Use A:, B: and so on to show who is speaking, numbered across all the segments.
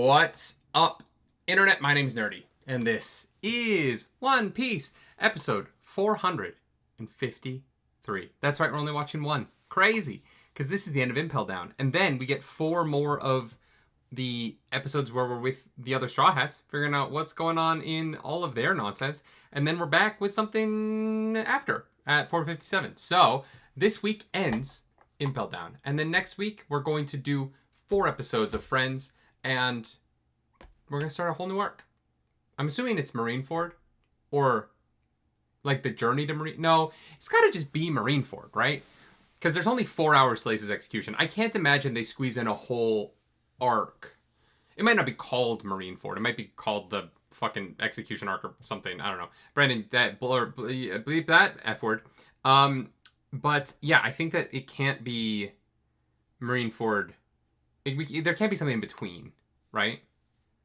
A: What's up, Internet? My name's Nerdy, and this is One Piece, episode 453. That's right, we're only watching one. Crazy, because this is the end of Impel Down. And then we get 4 more of the episodes where we're with the other Straw Hats, figuring out what's going on in all of their nonsense. And then we're back with something after, at 457. So, this week ends Impel Down. And then next week, we're going to do 4 episodes of Friends, and we're going to start a whole new arc. I'm assuming it's Marineford, or like the journey to Marine. No, it's got to just be Marineford, right? Because there's only 4 hours till his execution. I can't imagine they squeeze in a whole arc. It might not be called Marineford. It might be called the fucking execution arc or something. I don't know. Brandon, that bleep that F word. But yeah, I think that it can't be Marineford. There can't be something in between, right?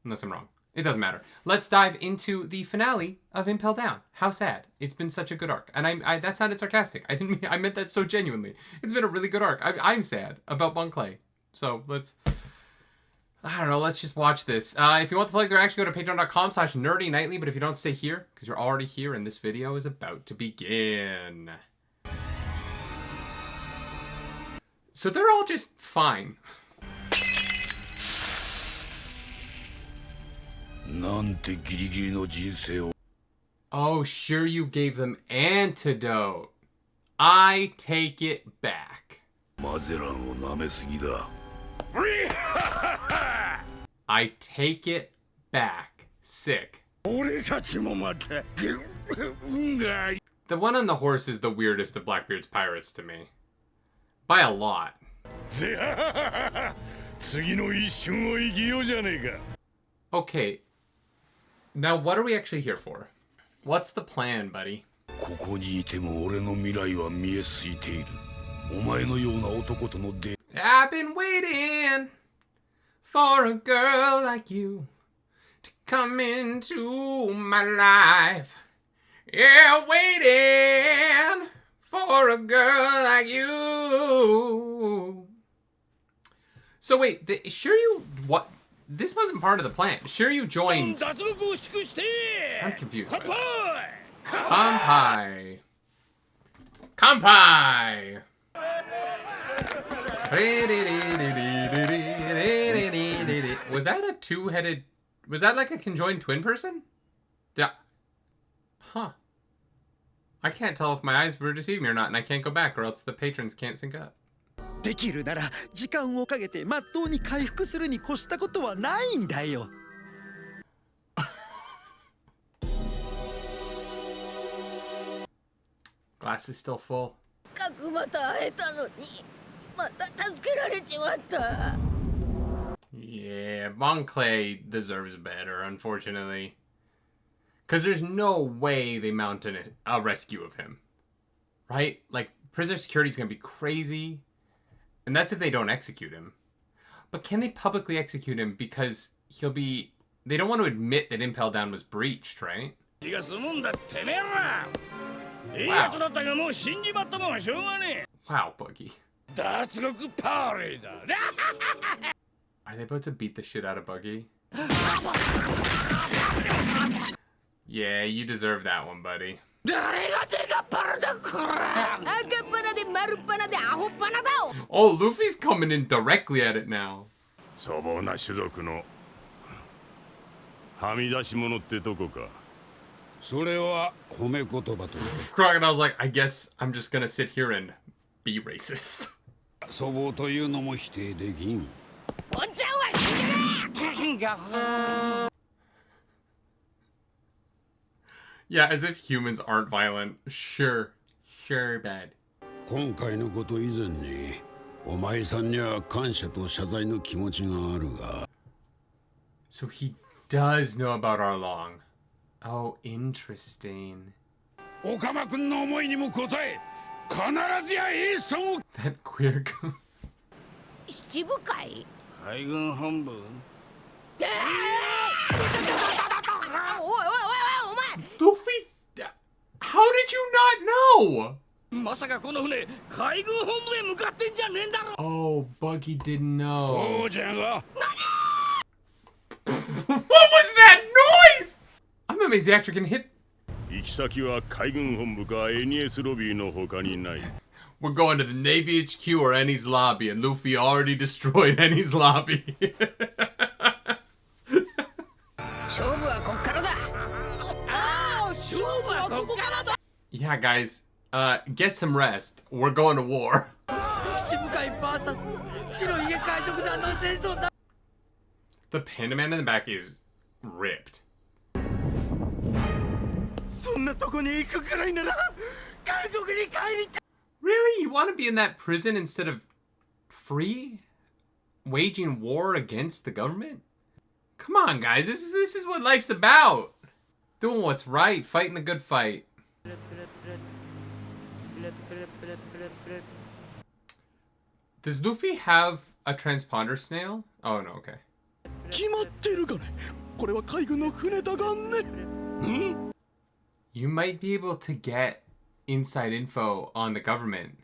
A: Unless I'm wrong. It doesn't matter. Let's dive into the finale of Impel Down. How sad. It's been such a good arc. And I that sounded sarcastic. I meant that so genuinely. It's been a really good arc. I'm sad about Bon Clay. So let's just watch this. If you want the full reaction, go to patreon.com/nerdynightly. But if you don't, stay here, because you're already here and this video is about to begin. So they're all just fine. Oh, sure, you gave them antidote. I take it back. I take it back. Sick. The one on the horse is the weirdest of Blackbeard's pirates to me. By a lot. Okay. Now, what are we actually here for? What's the plan, buddy? I've been waiting for a girl like you to come into my life. Yeah, waiting for a girl like you. So wait, what? This wasn't part of the plan. Sure, you joined. I'm confused. Kampai. Kampai. Was that a two-headed? Was that like a conjoined twin person? Yeah. Huh. I can't tell if my eyes were deceiving me or not, and I can't go back, or else the patrons can't sync up.
B: できるなら時間をかけてまっとうに回復するに越したことはないんだよ。
A: Glass is still full.
C: かくまた会えたのにまた助けられちまった。
A: Yeah, Bon Clay deserves better, unfortunately. Because there's no way they mount a rescue of him. Right? Like, prisoner security is going to be crazy. And that's if they don't execute him. But can they publicly execute him? Because he'll be... They don't want to admit that Impel Down was breached, right? Wow. Wow, Buggy. Are they about to beat the shit out of Buggy? Yeah, you deserve that one, buddy. Oh, Luffy's coming in directly at it now. Crocodile's like, I guess I'm just gonna sit here and be racist. Yeah, as if humans aren't violent. Sure bad. So he does know about our long. Oh, interesting. That queer guy.
C: 七部会？
D: 海軍本部。
C: おいおいおいお前。
A: Luffy, how did you not know?
D: まさかこの船海軍本部へ向かってんじゃねえんだろ。
A: Oh, Buggy didn't know.
D: そうじゃが。
A: problem is the actor can hit.
E: 行き先は海軍本部か NS ロビーの他にない。
A: We're going to the Navy HQ or Annie's lobby, and Luffy already destroyed Annie's lobby. Yeah, guys, get some rest. We're going to war. The panda man in the back is ripped. Really? You want to be in that prison instead of free? Waging war against the government? Come on, guys. This is what life's about. Doing what's right. Fighting the good fight. Does Luffy have a transponder snail? Oh, no, okay. You might be able to get inside info on the government.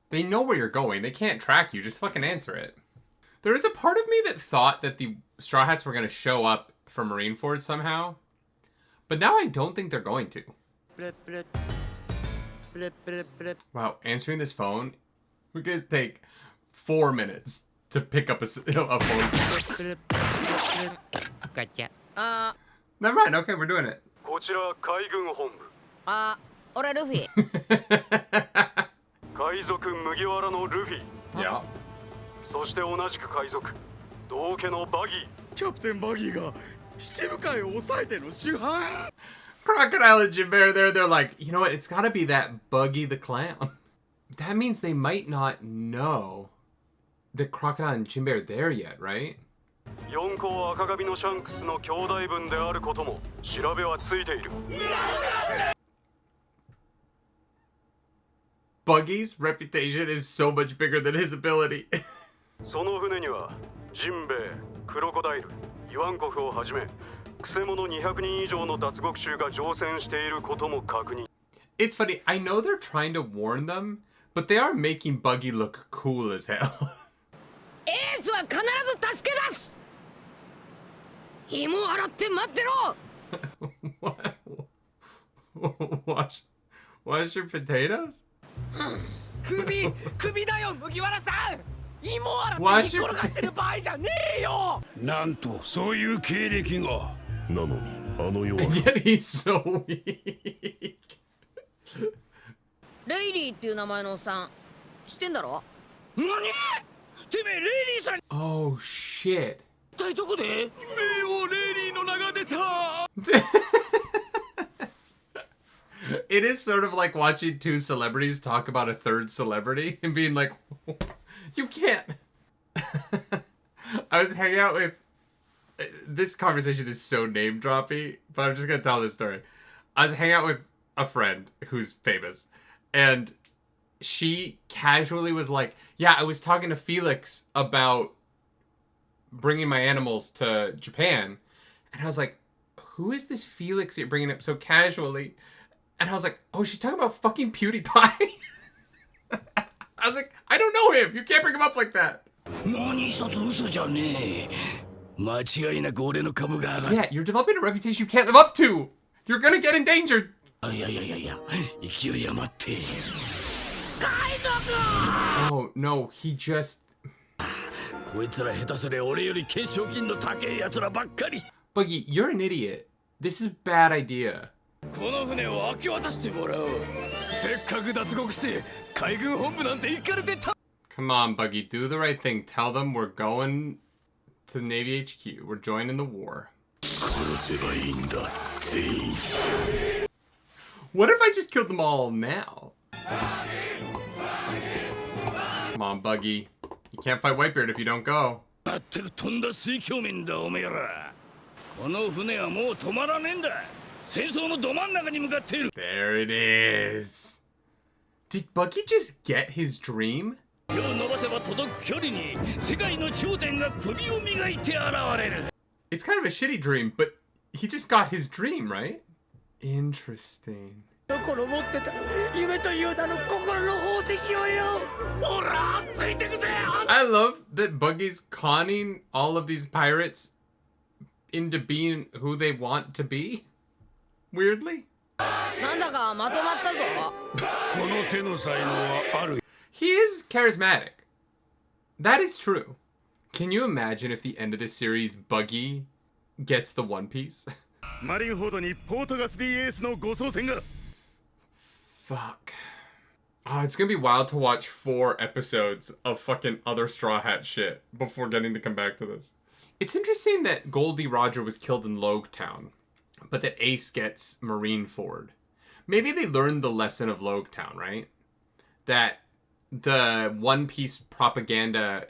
A: They know where you're going. They can't track you. Just fucking answer it. There is a part of me that thought that the Straw Hats were going to show up for Marineford somehow. But now I don't think they're going to. Wow, answering this phone, we're going to take 4 minutes to pick up a phone.
C: Gotcha.
A: Never mind, okay, we're doing it.
F: こちら海軍本部。
C: 俺ルフィ。
F: 海賊麦わらのルフィ。
A: Yeah.
F: そして同じく海賊道家のバギー。
B: キャプテンバギーが七部会を抑えての主犯。
A: Crocodile and Jimbear there, they're like, you know what, it's gotta be that Buggy the Clown. That means they might not know that Crocodile and Jimbear are there yet, right?
F: 四皇赤髪のシャンクスの兄弟分であることも調べはついている。
A: Buggy's reputation is so much bigger than his ability.
F: その船にはジンベエ、クロコダイル、イワンコフをはじめクセ者200人以上の脱獄衆が乗船していることも確認。
A: It's funny, I know they're trying to warn them, but they are making Buggy look cool as hell.
C: エースは必ず助け出す。紐洗って待ってろ。
A: What? Wash your potatoes?
D: 首だよ麦わらさん。芋洗って転がしてる場合じゃねえよ。
E: なんとそういう経歴が。なのにあの弱
A: And
E: さ。
A: yet he's so weak.
C: レイリーっていう名前のおっさん知ってんだろ。
D: 何？てめえレイリーさん
A: Oh shit.
D: 一体どこで？名誉レイリーの名が出た。
A: It is sort of like watching two celebrities talk about a third celebrity and being like, you can't. I was hanging out with. This conversation is so name droppy, but I'm just gonna tell this story. I was hanging out with a friend who's famous, and she casually was like, yeah, I was talking to Felix about bringing my animals to Japan. And I was like, who is this Felix you're bringing up so casually? And I was like, oh, she's talking about fucking PewDiePie? I was like, I don't know him. You can't bring him up like that.
D: 何一つ嘘じゃねえ。間違いなく俺の株が上がる。
A: Yeah, you're developing a reputation you can't live up to. You're gonna get endangered.
D: いや勢い余って。
A: Oh, no, he just...
D: こいつら下手すりゃ俺より懸賞金の高い奴らばっかり。
A: Buggy, you're an idiot. This is a bad idea.
D: この船を明け渡してもらおう。せっかく脱獄して海軍本部なんて行かれてた。
A: Come on, Buggy, do the right thing. Tell them we're going to Navy HQ. We're joining the war.
E: 殺せばいいんだ全員。
A: What if I just killed them all now? Come on, Buggy. You can't fight Whitebeard if you don't go.
D: まったくとんだ水鏡面だおめえら。この船はもう止まらねえんだ。戦争のど真ん中に向かっている。
A: There it is. Did Buggy just get his dream?
D: 手を伸ばせば届く距離に世界の頂点が首を磨いて現れる。
A: It's kind of a shitty dream, but he just got his dream, right? Interesting.
B: の頃持ってた夢という名の心の宝石をよ。
D: ほらついてくぜ。
A: I love that Buggy's conning all of these pirates into being who they want to be. Weirdly.
C: なんだかまとまったぞ。
D: この手の才能はある。
A: He is charismatic. That is true. Can you imagine if the end of this series, Buggy gets the One Piece?
E: マリンフォードにポートガス D エースの護送船が。
A: Fuck. Oh, it's gonna be wild to watch 4 episodes of fucking other Straw Hat shit before getting to come back to this. It's interesting that Goldie Roger was killed in Logetown, but that Ace gets Marineford. Maybe they learned the lesson of Logetown, right? That the One Piece propaganda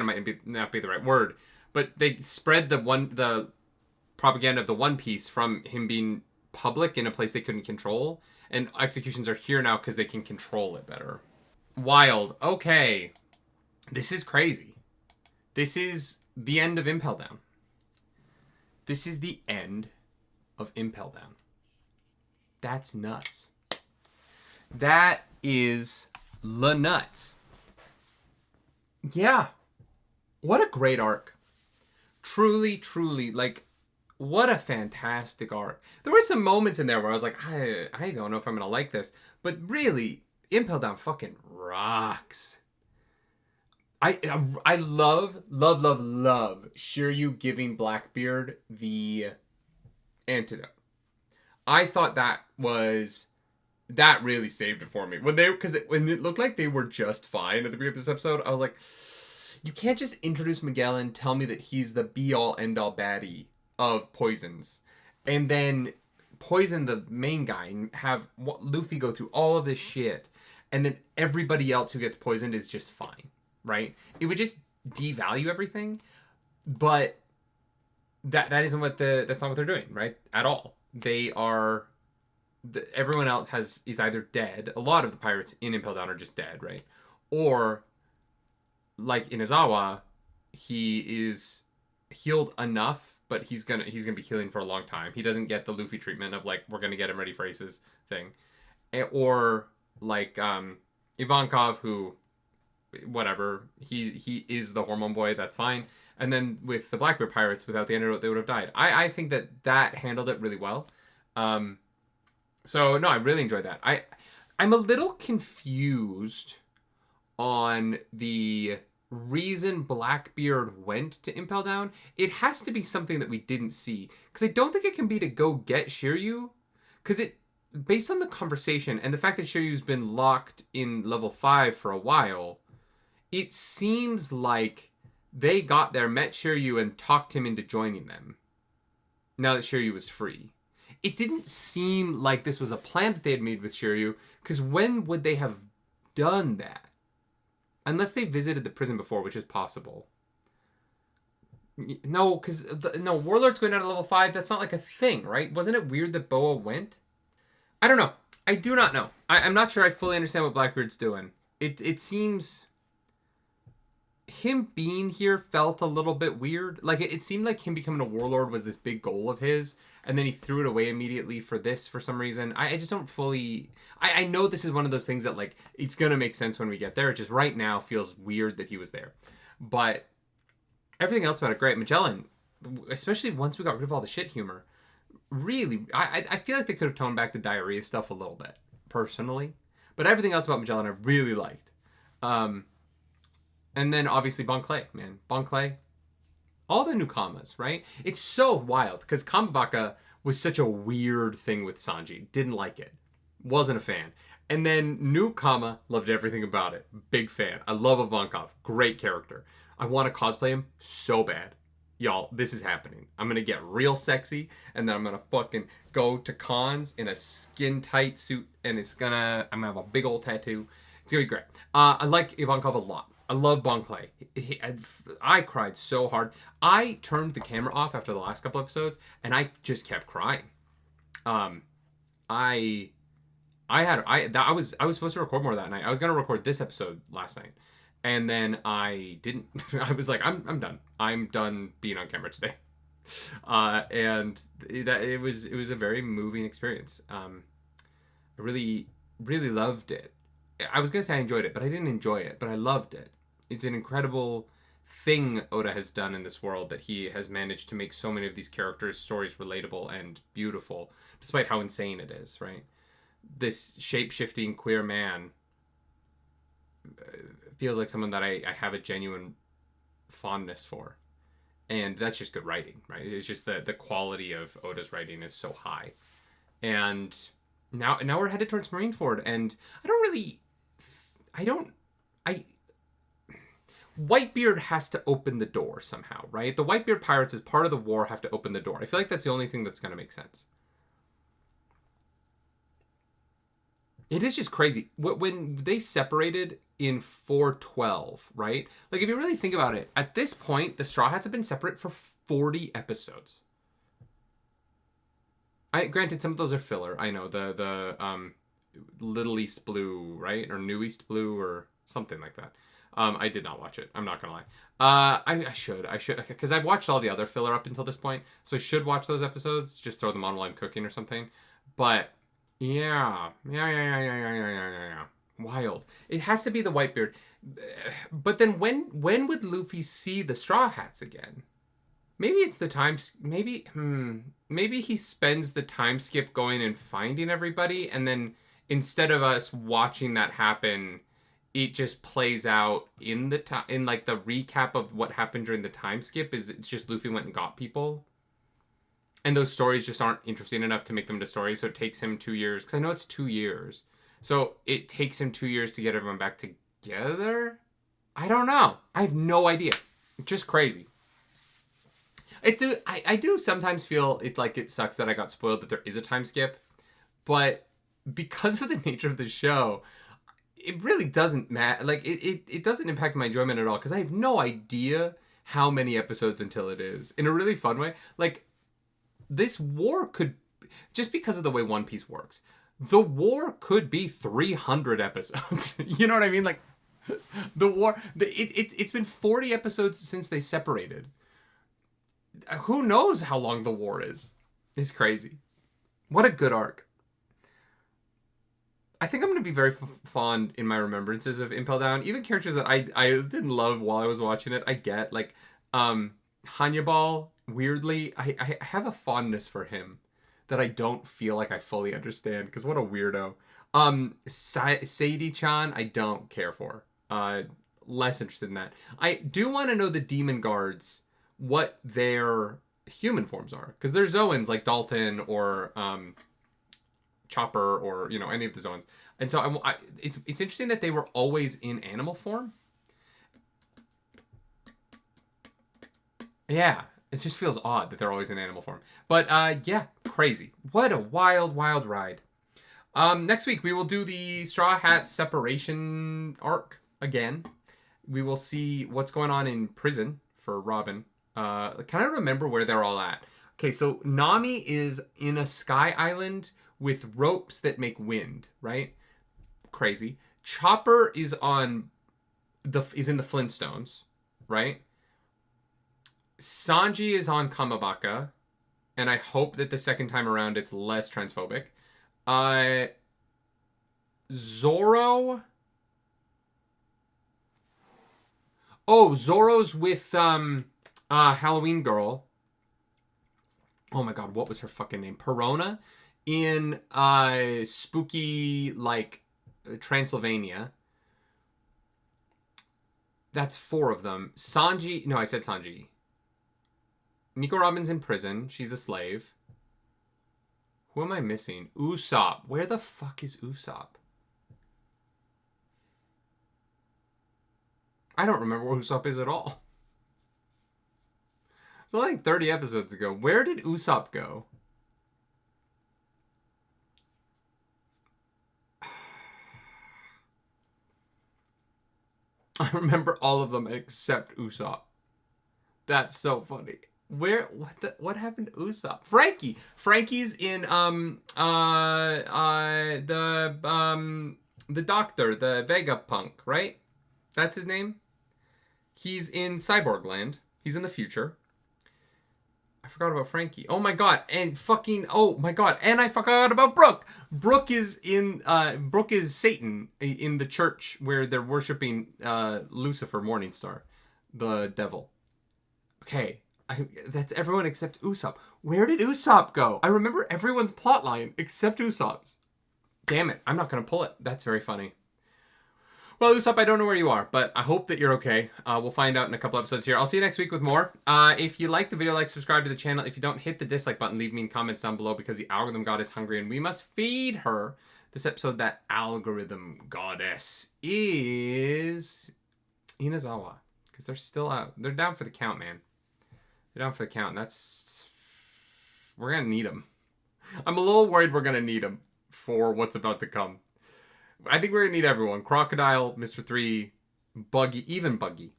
A: might not be the right word, but they spread the propaganda of the One Piece from him being public in a place they couldn't control, and executions are here now because they can control it better. Wild. Okay. This is crazy. This is the end of Impel Down. This is the end of Impel Down. That's nuts. That is la nuts. Yeah. What a great arc. Truly, truly, like, what a fantastic arc. There were some moments in there where I was like, I don't know if I'm going to like this. But really, Impel Down fucking rocks. I love Shiryu giving Blackbeard the antidote. I thought that really saved it for me. When it looked like they were just fine at the beginning of this episode, I was like, you can't just introduce Miguel and tell me that he's the be-all, end-all baddie of poisons, and then poison the main guy and have Luffy go through all of this shit, and then everybody else who gets poisoned is just fine, right? It would just devalue everything, but that's not what they're doing, right? At all. They are... everyone else is either dead. A lot of the pirates in Impel Down are just dead, right? Or, like Inazawa, he is healed enough, but he's gonna be healing for a long time. He doesn't get the Luffy treatment of, like, we're gonna get him ready for Ace's thing. Or like Ivankov, who, whatever, he is the hormone boy, that's fine. And then with the Blackbeard pirates, without the antidote, they would have died. I think that handled it really well. So no, I really enjoyed that. I'm a little confused on the reason Blackbeard went to Impel Down. It has to be something that we didn't see, because I don't think it can be to go get Shiryu, because based on the conversation and the fact that Shiryu's been locked in level 5 for a while, it seems like they got there, met Shiryu, and talked him into joining them now that Shiryu was free. It didn't seem like this was a plan that they had made with Shiryu, because when would they have done that? Unless they visited the prison before, which is possible. No, because Warlord's going down to level 5. That's not like a thing, right? Wasn't it weird that Boa went? I don't know. I do not know. I'm not sure I fully understand what Blackbeard's doing. It seems... him being here felt a little bit weird. Like, it seemed like him becoming a warlord was this big goal of his, and then he threw it away immediately for this for some reason. I just don't fully... I know this is one of those things that, like, it's gonna make sense when we get there. It just right now feels weird that he was there. But everything else about it, great. Magellan, especially once we got rid of all the shit humor, really, I feel like they could have toned back the diarrhea stuff a little bit, personally. But everything else about Magellan I really liked. And then, obviously, Bon Clay, man. Bon Clay. All the new commas, right? It's so wild, because Kamabaka was such a weird thing with Sanji. Didn't like it. Wasn't a fan. And then new comma, loved everything about it. Big fan. I love Ivankov. Great character. I want to cosplay him so bad. Y'all, this is happening. I'm going to get real sexy, and then I'm going to fucking go to cons in a skin-tight suit, and I'm going to have a big old tattoo. It's going to be great. I like Ivankov a lot. I love Bon Clay. I cried so hard. I turned the camera off after the last couple episodes, and I just kept crying. I was supposed to record more that night. I was gonna record this episode last night, and then I didn't. I was like, I'm done. I'm done being on camera today. And it was a very moving experience. I really, really loved it. I was going to say I enjoyed it, but I didn't enjoy it, but I loved it. It's an incredible thing Oda has done in this world, that he has managed to make so many of these characters' stories relatable and beautiful, despite how insane it is, right? This shape-shifting queer man feels like someone that I have a genuine fondness for. And that's just good writing, right? It's just the quality of Oda's writing is so high. And now we're headed towards Marineford, and Whitebeard has to open the door somehow, right? The Whitebeard pirates, as part of the war, have to open the door. I feel like that's the only thing that's going to make sense. It is just crazy. When they separated in 412, right? Like, if you really think about it, at this point, the Straw Hats have been separate for 40 episodes. Granted, some of those are filler. I know, the Little East Blue, right? Or New East Blue, or something like that. I did not watch it. I'm not gonna lie. I should, because I've watched all the other filler up until this point, so I should watch those episodes. Just throw them on while I'm cooking or something. But yeah. Wild. It has to be the Whitebeard. But then when would Luffy see the Straw Hats again? Maybe it's the time. Maybe he spends the time skip going and finding everybody, and then instead of us watching that happen, it just plays out in the like the recap of what happened during the time skip. It's just Luffy went and got people, and those stories just aren't interesting enough to make them into stories. So it takes him 2 years, because I know it's 2 years. So it takes him 2 years to get everyone back together. I don't know. I have no idea. Just crazy. I do sometimes feel it sucks that I got spoiled that there is a time skip, but because of the nature of the show, it really doesn't matter. Like, it doesn't impact my enjoyment at all, because I have no idea how many episodes until it is, in a really fun way. Like, this war could, just because of the way One Piece works, the war could be 300 episodes. You know what I mean? Like, the war, it's been 40 episodes since they separated. Who knows how long the war is? It's crazy. What a good arc. I think I'm going to be very fond in my remembrances of Impel Down. Even characters that I didn't love while I was watching it, I get. Like, Hannibal, weirdly, I have a fondness for him that I don't feel like I fully understand, because what a weirdo. Sadie-chan, I don't care for. Less interested in that. I do want to know the Demon Guards, what their human forms are, because they're Zoans like Dalton or Chopper, or any of the Zoans, and so it's interesting that they were always in animal form. Yeah, it just feels odd that they're always in animal form, but yeah, crazy. What a wild ride. Next week we will do the Straw Hat separation arc again. We will see what's going on in prison for Robin. Can I remember where they're all at? Okay, so Nami is in a sky island with ropes that make wind, right? Crazy. Chopper is in the Flintstones, right? Sanji is on Kamabaka, and I hope that the second time around it's less transphobic. Zoro. Oh, Zoro's with Halloween Girl. Oh my god, what was her fucking name? Perona in spooky, like, Transylvania. That's 4 of them. Sanji, no, I said Sanji. Nico Robin's in prison. She's a slave. Who am I missing? Usopp. Where the fuck is Usopp? I don't remember where Usopp is at all. So like 30 episodes ago. Where did Usopp go? I remember all of them except Usopp. That's so funny. What happened to Usopp? Frankie's in the doctor, the Vegapunk, right? That's his name. He's in Cyborg Land. He's in the future. I forgot about Frankie. Oh my god. And fucking, oh my god. And I forgot about Brooke. Brooke is Satan in the church where they're worshiping Lucifer, Morningstar, the devil. Okay. That's everyone except Usopp. Where did Usopp go? I remember everyone's plotline except Usopp's. Damn it. I'm not going to pull it. That's very funny. Well, Usopp, I don't know where you are, but I hope that you're okay. We'll find out in a couple episodes here. I'll see you next week with more. If you like the video, subscribe to the channel. If you don't, hit the dislike button. Leave me comments down below because the algorithm god is hungry and we must feed her. This episode, that algorithm goddess is Inazawa. Because they're still out. They're down for the count, man. They're down for the count. And we're going to need them. I'm a little worried we're going to need them for what's about to come. I think we're going to need everyone. Crocodile, Mr. 3, Buggy, even Buggy.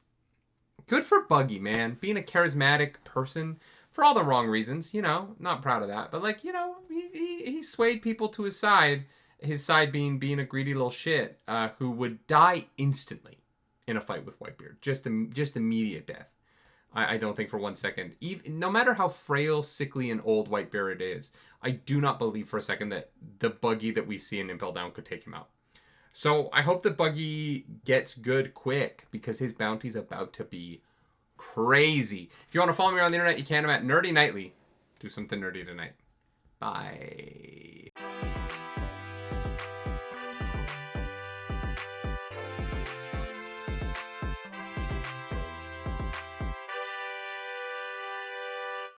A: Good for Buggy, man. Being a charismatic person for all the wrong reasons, not proud of that. But, he swayed people to his side being a greedy little shit who would die instantly in a fight with Whitebeard. Just immediate death. I don't think for 1 second. No matter how frail, sickly, and old Whitebeard is, I do not believe for a second that the Buggy that we see in Impel Down could take him out. So I hope that Buggy gets good quick because his bounty's about to be crazy. If you want to follow me around the internet, you can. I'm at nerdynightly. Do something nerdy tonight. Bye.